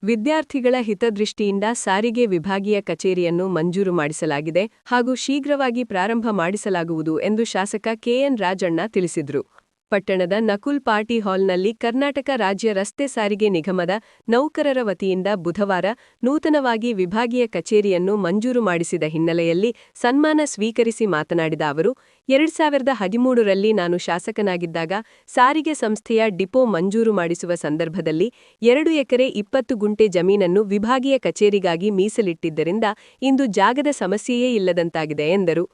ವಿದ್ಯಾರ್ಥಿಗಳ ಹಿತದೃಷ್ಟಿಯಿಂದ ಸಾರಿಗೆ ವಿಭಾಗೀಯ ಕಚೇರಿಯನ್ನು ಮಂಜೂರು ಮಾಡಿಸಲಾಗಿದೆ ಹಾಗೂ ಶೀಘ್ರವಾಗಿ ಪ್ರಾರಂಭ ಮಾಡಿಸಲಾಗುವುದು ಎಂದು ಶಾಸಕ ಕೆಎನ್ ರಾಜಣ್ಣ ತಿಳಿಸಿದರು. ಪಟ್ಟಣದ ನಕುಲ್ ಪಾರ್ಟಿ ಹಾಲ್ನಲ್ಲಿ ಕರ್ನಾಟಕ ರಾಜ್ಯ ರಸ್ತೆ ಸಾರಿಗೆ ನಿಗಮದ ನೌಕರರ ವತಿಯಿಂದ ಬುಧವಾರ ನೂತನವಾಗಿ ವಿಭಾಗೀಯ ಕಚೇರಿಯನ್ನು ಮಂಜೂರು ಮಾಡಿಸಿದ ಹಿನ್ನೆಲೆಯಲ್ಲಿ ಸನ್ಮಾನ ಸ್ವೀಕರಿಸಿ ಮಾತನಾಡಿದ ಅವರು, 2013ರಲ್ಲಿ ನಾನು ಶಾಸಕನಾಗಿದ್ದಾಗ ಸಾರಿಗೆ ಸಂಸ್ಥೆಯ ಡಿಪೋ ಮಂಜೂರು ಮಾಡಿಸುವ ಸಂದರ್ಭದಲ್ಲಿ 2 ಎಕರೆ 20 ಗುಂಟೆ ಜಮೀನನ್ನು ವಿಭಾಗೀಯ ಕಚೇರಿಗಾಗಿ ಮೀಸಲಿಟ್ಟಿದ್ದರಿಂದ ಇಂದು ಜಾಗದ ಸಮಸ್ಯೆಯೇ ಇಲ್ಲದಂತಾಗಿದೆ ಎಂದರು.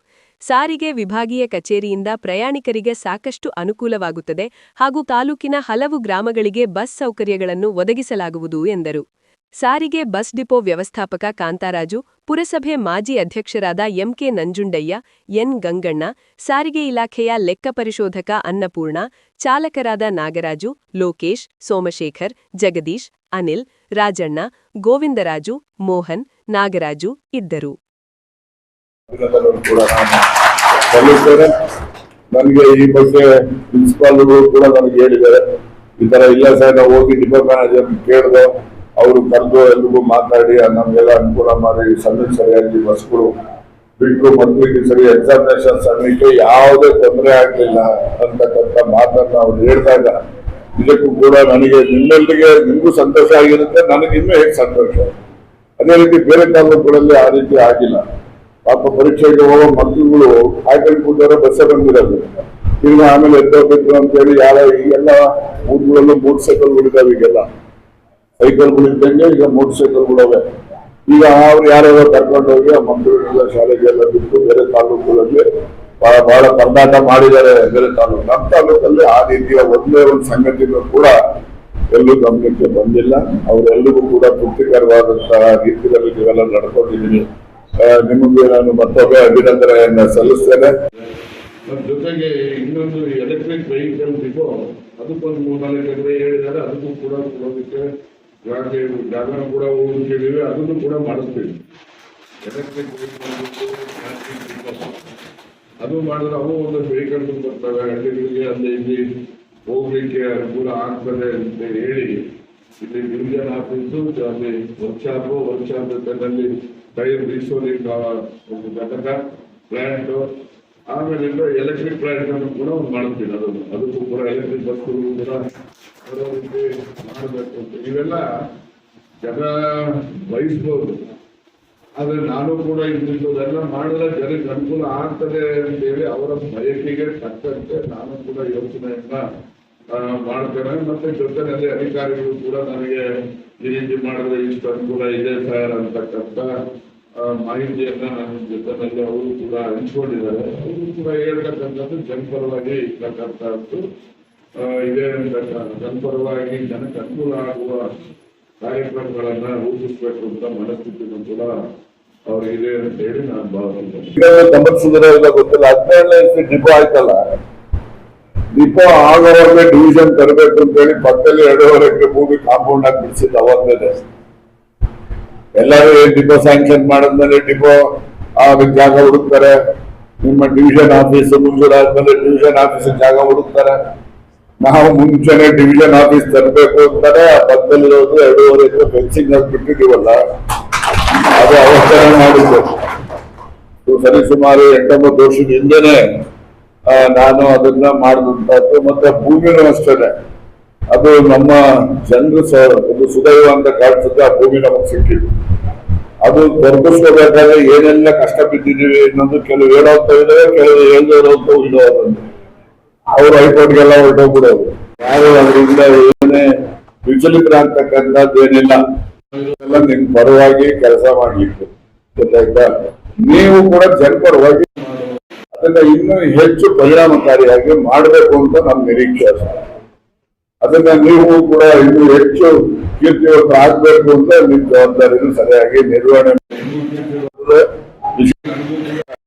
ಸಾರಿಗೆ ವಿಭಾಗೀಯ ಕಚೇರಿಯಿಂದ ಪ್ರಯಾಣಿಕರಿಗೆ ಸಾಕಷ್ಟು ಅನುಕೂಲವಾಗುತ್ತದೆ ಹಾಗೂ ತಾಲೂಕಿನ ಹಲವು ಗ್ರಾಮಗಳಿಗೆ ಬಸ್ ಸೌಕರ್ಯಗಳನ್ನು ಒದಗಿಸಲಾಗುವುದು ಎಂದರು. ಸಾರಿಗೆ ಬಸ್ ಡಿಪೋ ವ್ಯವಸ್ಥಾಪಕ ಕಾಂತಾರಾಜು, ಪುರಸಭೆ ಮಾಜಿ ಅಧ್ಯಕ್ಷರಾದ ಎಂಕೆ ನಂಜುಂಡಯ್ಯ, ಎನ್ ಗಂಗಣ್ಣ, ಸಾರಿಗೆ ಇಲಾಖೆಯ ಲೆಕ್ಕ ಪರಿಶೋಧಕ ಅನ್ನಪೂರ್ಣ, ಚಾಲಕರಾದ ನಾಗರಾಜು, ಲೋಕೇಶ್, ಸೋಮಶೇಖರ್, ಜಗದೀಶ್, ಅನಿಲ್, ರಾಜಣ್ಣ, ಗೋವಿಂದರಾಜು, ಮೋಹನ್, ನಾಗರಾಜು ಇದ್ದರು. ನನಗೆ ಈ ಬಗ್ಗೆ ಪ್ರಿನ್ಸಿಪಾಲ್ಗಳು ಕೂಡ ನನಗೆ ಹೇಳಿದ್ದಾರೆ, ಈ ತರ ಇಲ್ಲ ಸರ್, ನಾವು ಹೋಗಿ ಡಿಪೋ ಮ್ಯಾನೇಜರ್ ಕೇಳಿದೆ, ಅವರು ಕರೆದು ಎಲ್ರಿಗೂ ಮಾತಾಡಿ ನಮ್ಗೆಲ್ಲ ಅನುಕೂಲ ಮಾಡಿ ಸಮಯಕ್ಕೆ ಸರಿಯಾಗಿ ಬಸ್ಗಳು ಬಿಟ್ಟು ಮಕ್ಕಳಿಗೆ ಸರಿ ಎಕ್ಸಾಮಿನೇಷನ್ ಸಮಯಕ್ಕೆ ಯಾವುದೇ ತೊಂದರೆ ಆಗಲಿಲ್ಲ ಅಂತಕ್ಕಂಥ ಮಾತನ್ನ ಅವ್ರು ಹೇಳಿದಾಗ ಇದಕ್ಕೂ ಕೂಡ ನನಗೆ ನಿಮ್ಮೆಲ್ಲರಿಗೆ ನಿಮಗೂ ಸಂತೋಷ ಆಗಿರುತ್ತೆ, ನನಗೆ ಇನ್ನೂ ಹೇಗೆ ಸಂತೋಷ. ಅದೇ ರೀತಿ ಬೇರೆ ತಾಲೂಕುಗಳಲ್ಲಿ ಆ ರೀತಿ ಆಗಿಲ್ಲ. ಪಾಪ ಪರೀಕ್ಷೆಗೆ ಹೋಗೋ ಮಕ್ಕಳುಗಳು ಆಯ್ಕೆ ಕೂತಾರೆ, ಬಸ್ಸೇ ಬಂದಿರೋದು, ಈಗ ಆಮೇಲೆ ಎದ್ದೋಗ್ಬೇಕು ಅಂತೇಳಿ ಈಗೆಲ್ಲ ಊರುಗಳಲ್ಲೂ ಮೋಟರ್ ಸೈಕಲ್ಗಳಿದ್ದಾವೆ, ಈಗೆಲ್ಲ ಸೈಕಲ್ಗಳಿದ್ದಂಗೆ ಈಗ ಮೋಟರ್ ಸೈಕಲ್ಗಳವೆ. ಈಗ ಅವ್ರು ಯಾರ್ಯಾರೋ ಕರ್ಕೊಂಡೋಗಿ ಆ ಮಕ್ಕಳುಗಳೆಲ್ಲ ಶಾಲೆಗೆಲ್ಲ ಬಿಟ್ಟು ಬೇರೆ ತಾಲೂಕುಗಳಲ್ಲಿ ಬಹಳ ಪರದಾಟ ಮಾಡಿದ್ದಾರೆ. ಬೇರೆ ತಾಲೂಕು, ನಮ್ಮ ತಾಲೂಕಲ್ಲಿ ಆ ರೀತಿಯ ಒಂದೇ ಒಂದು ಸಂಗತಿನೂ ಕೂಡ ಎಲ್ಲೂ ಗಮನಕ್ಕೆ ಬಂದಿಲ್ಲ. ಅವರೆಲ್ಲರಿಗೂ ಕೂಡ ತೃಪ್ತಿಕರವಾದಂತಹ ರೀತಿಯಲ್ಲಿ ನೀವೆಲ್ಲ ನಡ್ಕೊಂಡಿದ್ದೀನಿ. ನಿಮಗೆ ನಾನು ಮತ್ತೊಮ್ಮೆ ಅಭಿನಂದನೆಯನ್ನ ಸಲ್ಲಿಸ್ತೇನೆ. ಜೊತೆಗೆ ಇನ್ನೊಂದು ಎಲೆಕ್ಟ್ರಿಕ್ ವೆಹಿಕಲ್ ಡಿಪೋ, ಅದಕ್ಕೊಂದು 3-4 ಎಕರೆ ಹೇಳಿದ್ದಾರೆ, ಅದಕ್ಕೂ ಕೂಡ ಕೊಡೋದಕ್ಕೆ ಜಾಗ ಕೂಡ ಹೋಗಿದ್ದೀವಿ, ಅದನ್ನು ಕೂಡ ಮಾಡಿಸ್ತೀವಿ. ಎಲೆಕ್ಟ್ರಿಕ್ ವೆಹಿಕಲ್ ಡಿಪೋ ಅದು ಮಾಡಿದ್ರೆ ಅವು ಒಂದು ವೆಹಿಕಲ್ ಬರ್ತವೆ, ಹಳ್ಳಿಗಳಿಗೆ ಅಲ್ಲಿ ಇಲ್ಲಿ ಹೋಗ್ಲಿಕ್ಕೆ ಅನುಕೂಲ ಆಗ್ತದೆ ಅಂತ ಹೇಳಿ ಇಲ್ಲಿ ಡಿವಿಷನ್ ಆಫೀಸು, ಅಲ್ಲಿ ವರ್ಕ್ಶಾಪ್ ಜೊತೆಯಲ್ಲಿ ಟೈರ್ ರಿಸೋಲಿಂಗ್ ಒಂದು ಘಟಕ ಪ್ಲಾಂಟ್, ಆಮೇಲೆ ಎಲೆಕ್ಟ್ರಿಕ್ ಪ್ಲಾಂಟ್ ಅನ್ನು ಕೂಡ ಒಂದು ಮಾಡ್ತೀನಿ. ಅದಕ್ಕೂ ಕೂಡ ಎಲೆಕ್ಟ್ರಿಕ್ ಬಸ್ಗಳು ಕೂಡ ಬರೋ ರೀತಿ ಮಾಡಬೇಕು ಅಂತ ಇವೆಲ್ಲ ಜನ ವಹಿಸ್ಬೋದು. ಆದ್ರೆ ನಾನು ಕೂಡ ಇದೆಲ್ಲ ಮಾಡಿದ್ರೆ ಜನಕ್ಕೆ ಅನುಕೂಲ ಆಗ್ತದೆ ಅಂತೇಳಿ ಅವರ ಬಯಕೆಗೆ ತಕ್ಕಂತೆ ನಾನು ಕೂಡ ಯೋಚನೆಯನ್ನ ಮಾಡ್ತೇನೆ. ಮತ್ತೆ ಜೊತೆಯಲ್ಲಿ ಅಧಿಕಾರಿಗಳು ಕೂಡ ನನಗೆ ಈ ರೀತಿ ಮಾಡಿದ್ರೆ ಇಷ್ಟು ಅನುಕೂಲ ಇದೆ ಸರ್ ಅಂತಕ್ಕಂಥ ಮಾಹಿತಿಯನ್ನ ನನ್ನ ಜೊತೆಯಲ್ಲಿ ಅವರು ಕೂಡ ಹಂಚ್ಕೊಂಡಿದ್ದಾರೆ. ಅವರು ಕೂಡ ಹೇಳ್ತಕ್ಕಂಥದ್ದು ಜನಪರವಾಗಿ ಇರ್ತಕ್ಕಂಥದ್ದು ಇದೆ ಅಂತಕ್ಕಂಥ ಜನಪರವಾಗಿ ಜನಕ್ಕೆ ಅನುಕೂಲ ಆಗುವ ಕಾರ್ಯಕ್ರಮಗಳನ್ನ ರೂಪಿಸಬೇಕು ಅಂತ ಮನಸ್ಥಿತಿನೂ ಕೂಡ ಅವ್ರಿಗಿದೆ ಅಂತ ಹೇಳಿ ನಾನು ಭಾವಿಸಿದ್ದೇನೆ. ಗಮನಿಸಿದ್ರೆ ಗೊತ್ತಿಲ್ಲ, 17 ಡಿಪೋ ಆಯ್ತಲ್ಲ, ಡಿಪೋ ಆಗೋವಾಗ ಡಿವಿಷನ್ ತರಬೇಕು ಅಂತ ಹೇಳಿ ಪಕ್ಕದಲ್ಲಿ 2.5 ಎಕರೆ ಭೂಮಿ ಕಾಂಪೌಂಡ್ ಆಗಿ ಬಿಡಿಸಿದ್ದು ಅವಾಗಲೇ. ಎಲ್ಲರೂ ಡಿಪೋ ಸ್ಯಾಂಕ್ಷನ್ ಮಾಡಿದ್ಮೇಲೆ ಡಿಪೋ ಜಾಗ ಹುಡುಕ್ತಾರೆ, ನಿಮ್ಮ ಡಿವಿಷನ್ ಆಫೀಸ್ ಮುಂದೂರಾದ್ಮೇಲೆ ಡಿವಿಷನ್ ಆಫೀಸ್ ಜಾಗ ಹುಡುಕ್ತಾರೆ. ನಾವು ಮುಂಚೆನೆ ಡಿವಿಷನ್ ಆಫೀಸ್ ತರಬೇಕು ಅಂತಾರೆ, ಪಕ್ಕದಲ್ಲಿರೋದು 2.5 ಎಕರೆ ಫೆನ್ಸಿಂಗ್ ಆಗಿ ಬಿಟ್ಟಿದ್ದೀವಲ್ಲ, ಅದು ಅವಸ್ಥೆ ಮಾಡಿದ್ದು. ಸರಿ ಸುಮಾರು 8-9 ವರ್ಷದ ಹಿಂದೆನೆ ನಾನು ಅದನ್ನ ಮಾಡಿದಂತದ್ದು. ಮತ್ತೆ ಭೂಮಿನೂ ಅಷ್ಟೇನೆ, ಅದು ನಮ್ಮ ಜನರು ಒಂದು ಸುದೈವ ಅಂತ ಕಾಣಿಸುತ್ತೆ. ಆ ಭೂಮಿ ನಮಗೆ ಸಿಕ್ಕಿದ್ದು, ಅದು ದೊರಕಿಸ್ಕೋಬೇಕಾದ್ರೆ ಏನೆಲ್ಲ ಕಷ್ಟ ಬಿದ್ದಿದ್ದೀವಿ ಅನ್ನೋದು ಕೆಲವು ಹೇಳೋಗ್ತಾ ಇದ್ದಾರೆ, ಕೆಲವು ಹೇಳ್ದೋರೋಗ್ತಾ ಇರೋದು. ಅವರು ಹೈಕೋರ್ಟ್ಗೆಲ್ಲ ಹೊರಟೋಗ್ಬಿಡೋದು, ಯಾರು ಅದರಿಂದ ಏನೇ ವಿಚಲಿತರಾಗ್ತಕ್ಕಂಥದ್ದೇನಿಲ್ಲ. ಎಲ್ಲ ನಿಮ್ ಪರವಾಗಿ ಕೆಲಸ ಮಾಡ್ಲಿಕ್ಕೆ ಗೊತ್ತಾಯ್ತಾ, ನೀವು ಕೂಡ ಜನಪರವಾಗಿ ಅದನ್ನ ಇನ್ನೂ ಹೆಚ್ಚು ಪರಿಣಾಮಕಾರಿಯಾಗಿ ಮಾಡಬೇಕು ಅಂತ ನಮ್ಮ ನಿರೀಕ್ಷೆ. ಅದನ್ನ ನೀವು ಕೂಡ ಇನ್ನೂ ಹೆಚ್ಚು ಕೀರ್ತಿವಂತ ಆಗ್ಬೇಕು ಅಂತ ನಿಮ್ ಜವಾಬ್ದಾರಿಯನ್ನು ಸರಿಯಾಗಿ ನಿರ್ವಹಣೆ